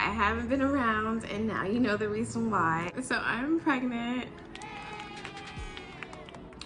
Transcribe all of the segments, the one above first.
haven't been around, and now you know the reason why. So I'm pregnant.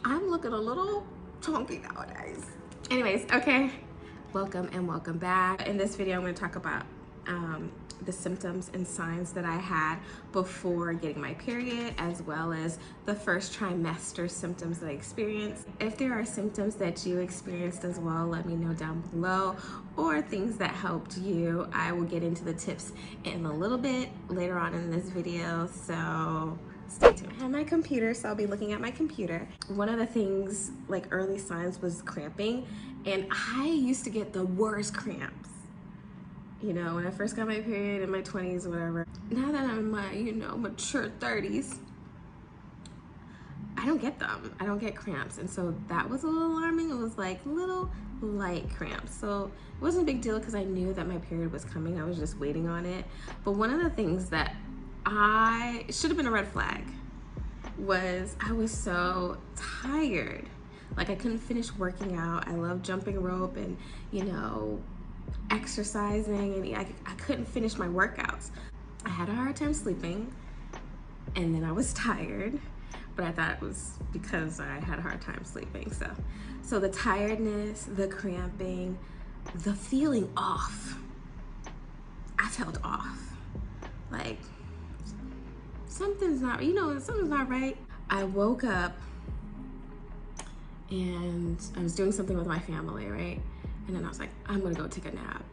I'm looking a little chunky nowadays. Anyways, okay, welcome and welcome back. In this video, I'm going to talk about the symptoms and signs that I had before getting my period, as well as the first trimester symptoms that I experienced. If there are symptoms that you experienced as well, let me know down below, or things that helped you. I will get into the tips in a little bit later on in this video, so stay tuned. I have my computer, so I'll be looking at my computer. One of the things, like early signs, was cramping, and I used to get the worst cramps. You know, when I first got my period in my 20s or whatever. Now that I'm in my, you know, mature 30s, I don't get them. I don't get cramps. And so that was a little alarming. It was like little light cramps. So it wasn't a big deal because I knew that my period was coming. I was just waiting on it. But one of the things that should have been a red flag was I was so tired. Like I couldn't finish working out. I love jumping rope and, you know, exercising, and I couldn't finish my workouts. I had a hard time sleeping, and then I was tired, but I thought it was because I had a hard time sleeping. So the tiredness, the cramping, the feeling off. I felt off. Like something's not, you know, something's not right. I woke up and I was doing something with my family, right? And then I was like, I'm gonna go take a nap.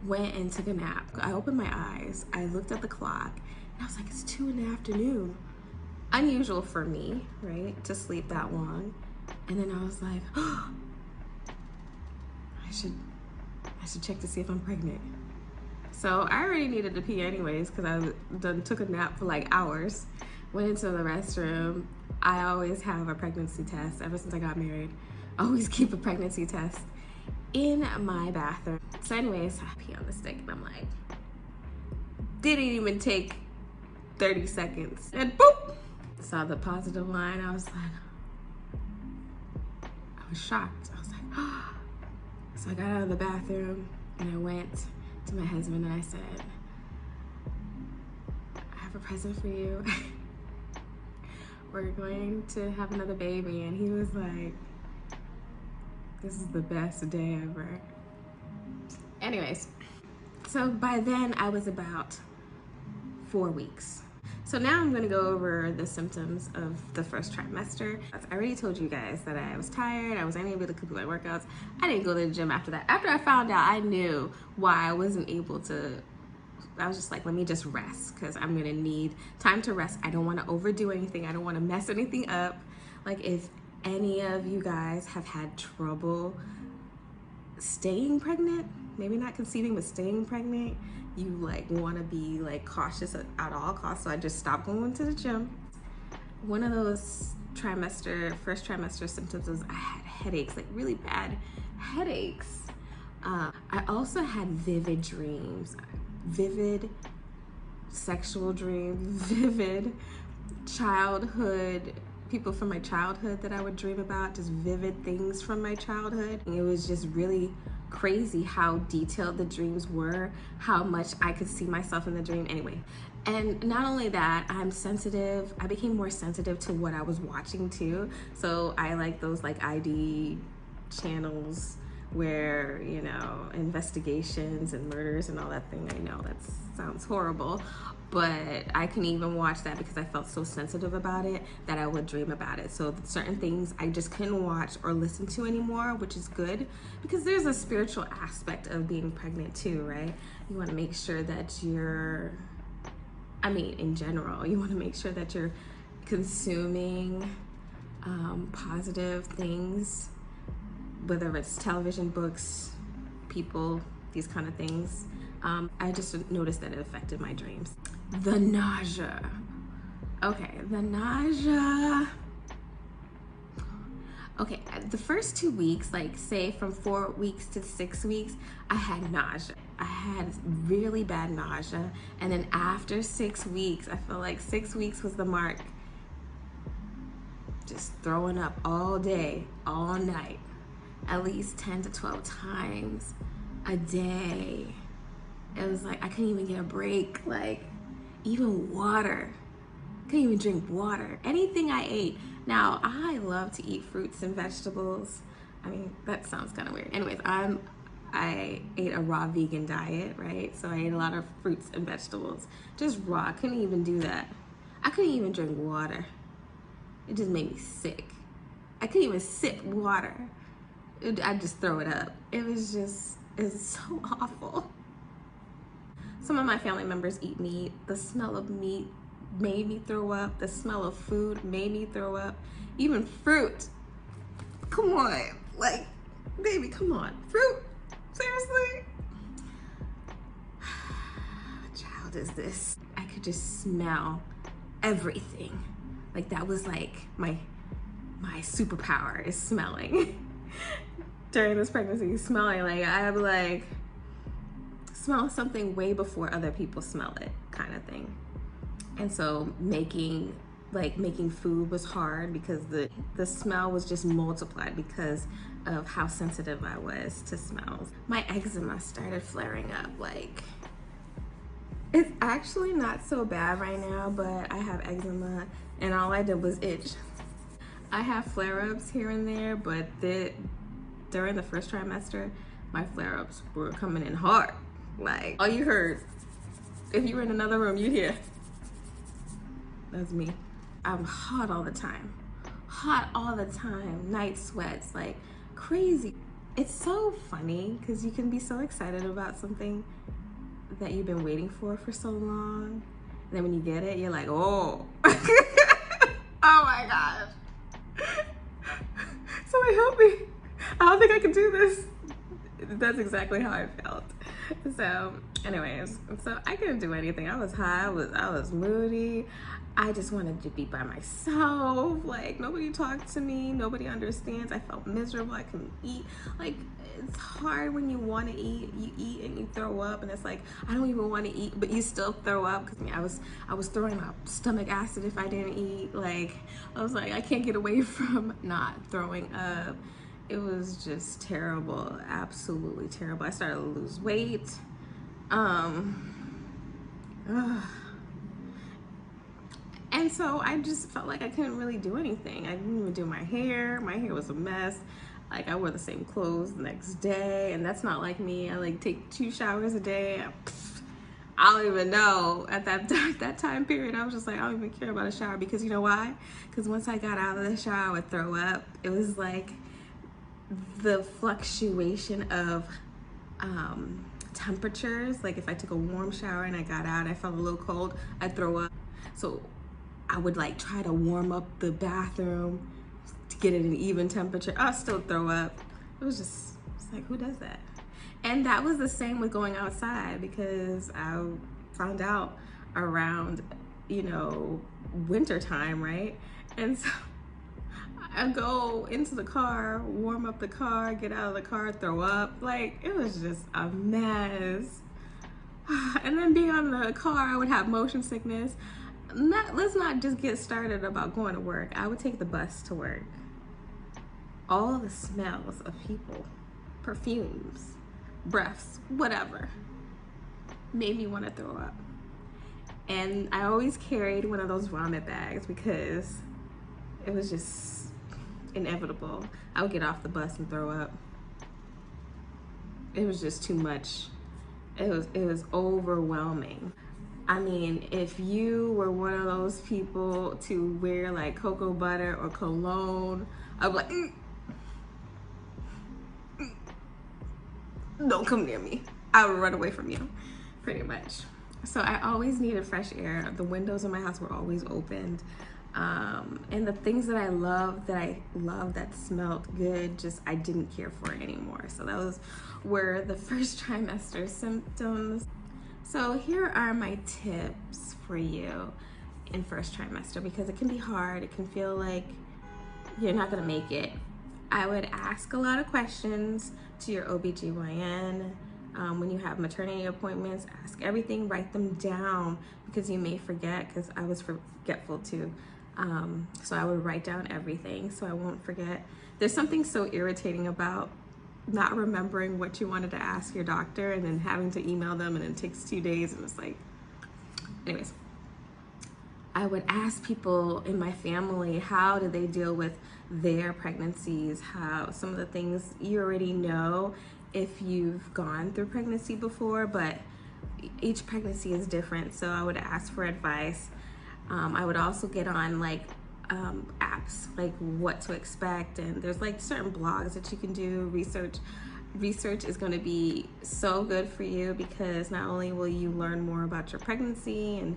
Went and took a nap. I opened my eyes, I looked at the clock, and I was like, it's 2 in the afternoon. Unusual for me, right, to sleep that long. And then I was like, oh, I should check to see if I'm pregnant. So I already needed to pee anyways, because I done took a nap for like hours. Went into the restroom. I always have a pregnancy test. Ever since I got married, I always keep a pregnancy test in my bathroom. So anyways, I pee on the stick, and I'm like, didn't even take 30 seconds, and boop, saw the positive line. I was like, I was shocked. I was like, oh. So I got out of the bathroom and I went to my husband and I said, I have a present for you. We're going to have another baby. And he was like, this is the best day ever. Anyways, so by then I was about 4 weeks. So now I'm gonna go over the symptoms of the first trimester. I already told you guys that I was tired, I was unable to complete my workouts. I didn't go to the gym after that. After I found out, I knew why I wasn't able to. I was just like, let me just rest, because I'm gonna need time to rest. I don't wanna overdo anything. I don't wanna mess anything up. Like if any of you guys have had trouble staying pregnant, maybe not conceiving, but staying pregnant, you like want to be like cautious at all costs. So I just stopped going to the gym. One of those first trimester symptoms was I had headaches, like really bad headaches. I also had vivid dreams, vivid sexual dreams, vivid childhood, people from my childhood that I would dream about, just vivid things from my childhood. And it was just really crazy how detailed the dreams were, how much I could see myself in the dream anyway. And not only that, I'm sensitive. I became more sensitive to what I was watching too. So I like those like ID channels where, you know, investigations and murders and all that thing. I know that sounds horrible, but I couldn't even watch that because I felt so sensitive about it that I would dream about it. So certain things I just couldn't watch or listen to anymore, which is good because there's a spiritual aspect of being pregnant too, right? You want to make sure that in general, you want to make sure that you're consuming positive things, whether it's television, books, people, these kind of things. I just noticed that it affected my dreams. The nausea. Okay, the nausea. Okay, the first 2 weeks, like say from 4 weeks to 6 weeks, I had nausea. I had really bad nausea. And then after 6 weeks, I feel like 6 weeks was the mark. Just throwing up all day, all night, at least 10 to 12 times a day. It was like I couldn't even get a break. Like even water, couldn't even drink water. Anything I ate. Now I love to eat fruits and vegetables. I mean, that sounds kind of weird. Anyways, I ate a raw vegan diet, right? So I ate a lot of fruits and vegetables, just raw. I couldn't even do that. I couldn't even drink water. It just made me sick. I couldn't even sip water. I'd just throw it up. It was so awful. Some of my family members eat meat. The smell of meat made me throw up. The smell of food made me throw up. Even fruit. Come on. Like, baby, come on. Fruit? Seriously? What child is this? I could just smell everything. Like that was like my superpower is smelling. During this pregnancy, smelling, like I would like smell something way before other people smell it, kind of thing. And so making food was hard because the smell was just multiplied because of how sensitive I was to smells. My eczema started flaring up. Like, it's actually not so bad right now, but I have eczema and all I did was itch. I have flare-ups here and there, but during the first trimester, my flare-ups were coming in hard. Like, all you heard, if you were in another room, you'd hear, that's me. I'm hot all the time. Hot all the time, night sweats, like crazy. It's so funny because you can be so excited about something that you've been waiting for so long. And then when you get it, you're like, oh. Oh my gosh. Somebody help me. I don't think I can do this. That's exactly how I felt. So anyways, so I couldn't do anything. I was high, I was moody. I just wanted to be by myself. Like, nobody talked to me, nobody understands. I felt miserable, I couldn't eat. Like, it's hard when you want to eat, you eat and you throw up, and it's like, I don't even want to eat, but you still throw up. Because I was throwing up stomach acid if I didn't eat. Like, I was like, I can't get away from not throwing up. It was just terrible, absolutely terrible. I started to lose weight. And so I just felt like I couldn't really do anything. I didn't even do my hair. My hair was a mess. Like, I wore the same clothes the next day, and that's not like me. I like take 2 showers a day. I don't even know. At that time period, I was just like, I don't even care about a shower, because you know why? Because once I got out of the shower, I would throw up. It was like the fluctuation of temperatures. Like, if I took a warm shower and I got out, I felt a little cold, I'd throw up. So I would like try to warm up the bathroom to get it an even temperature. I'll still throw up. It's like, who does that? And that was the same with going outside, because I found out around, winter time, right? And so I go into the car, warm up the car, get out of the car, throw up. Like, it was just a mess. And then being on the car, I would have motion sickness. Let's not just get started about going to work. I would take the bus to work. All the smells of people, perfumes, breaths, whatever, made me want to throw up. And I always carried one of those vomit bags because it was just inevitable. I would get off the bus and throw up. It was just too much. It was overwhelming. I mean, if you were one of those people to wear like cocoa butter or cologne, I'd be like, don't come near me. I would run away from you, pretty much. So I always needed fresh air. The windows in my house were always opened. And the things that I loved that smelled good, just I didn't care for it anymore. So those were the first trimester symptoms. So here are my tips for you in first trimester, because it can be hard. It can feel like you're not gonna make it. I would ask a lot of questions to your OBGYN. When you have maternity appointments, ask everything, write them down, because you may forget, because I was forgetful too. So I would write down everything so I won't forget. There's something so irritating about not remembering what you wanted to ask your doctor and then having to email them, and it takes 2 days, and it's like, anyways. I would ask people in my family, how do they deal with their pregnancies? How some of the things you already know if you've gone through pregnancy before, but each pregnancy is different. So I would ask for advice. I would also get on like apps, like what to expect. And there's like certain blogs that you can do. Research is going to be so good for you, because not only will you learn more about your pregnancy, and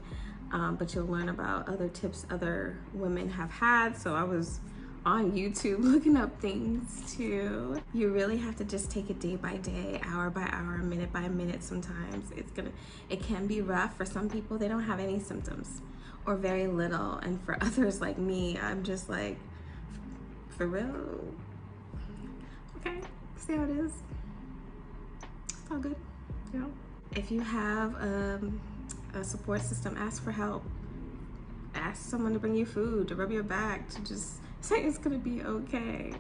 but you'll learn about other tips other women have had. So I was on YouTube looking up things too. You really have to just take it day by day, hour by hour, minute by minute. Sometimes it can be rough. For some people, they don't have any symptoms or very little. And for others like me, I'm just like, for real? Okay, see how it is. It's all good, you know? If you have a support system, ask for help. Ask someone to bring you food, to rub your back, to just say it's gonna be okay.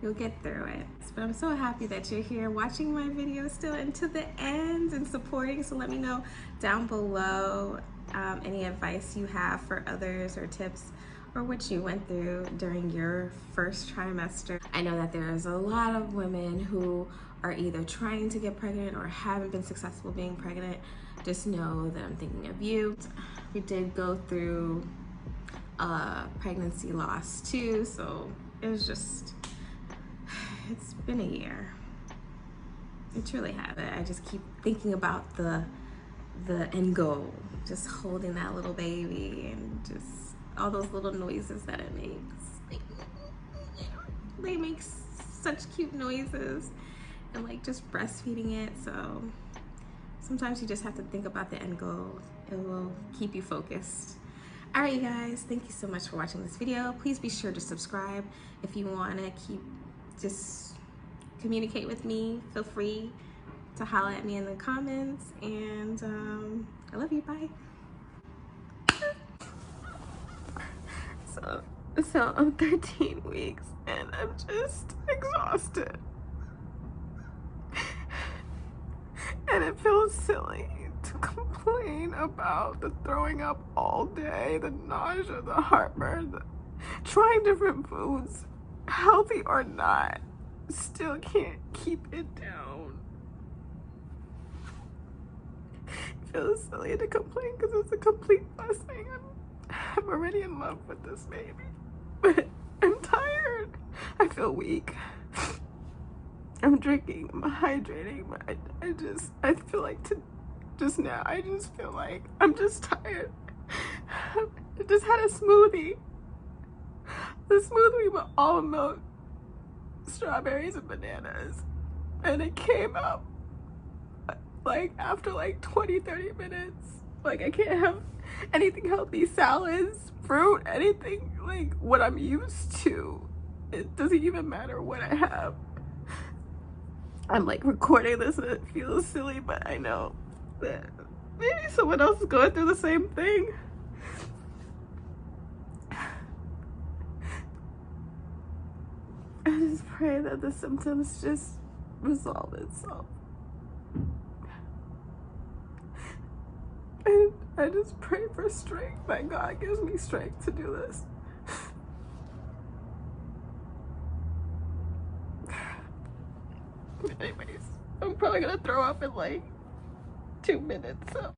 You'll get through it. But I'm so happy that you're here watching my video still and to the end and supporting. So let me know down below any advice you have for others, or tips, or what you went through during your first trimester. I know that there's a lot of women who are either trying to get pregnant or haven't been successful being pregnant. Just know that I'm thinking of you. We did go through pregnancy loss too, so it was just, it's been a year. It truly has. I just keep thinking about the end goal, just holding that little baby, and just all those little noises that it makes. They make such cute noises, and like just breastfeeding it. So sometimes you just have to think about the end goal. It will keep you focused. All right, you guys, thank you so much for watching this video. Please be sure to subscribe. If you want to just communicate with me, feel free to holler at me in the comments. And I love you. Bye. So I'm 13 weeks and I'm just exhausted. And it feels silly to complain about the throwing up all day, the nausea, the heartburn, trying different foods, healthy or not, still can't keep it down. It feels silly to complain because it's a complete blessing. I'm already in love with this baby, but I'm tired. I feel weak. I'm drinking, I'm hydrating, but I feel like just now, I just feel like I'm just tired. I just had a smoothie. The smoothie with almond milk, strawberries, and bananas. And it came out like after like 20-30 minutes. Like, I can't have anything healthy, salads, fruit, anything like what I'm used to. It doesn't even matter what I have. I'm like recording this and it feels silly, but I know that maybe someone else is going through the same thing. I just pray that the symptoms just resolve itself. And I just pray for strength, that God gives me strength to do this. Anyways, I'm probably gonna throw up in like 2 minutes, so.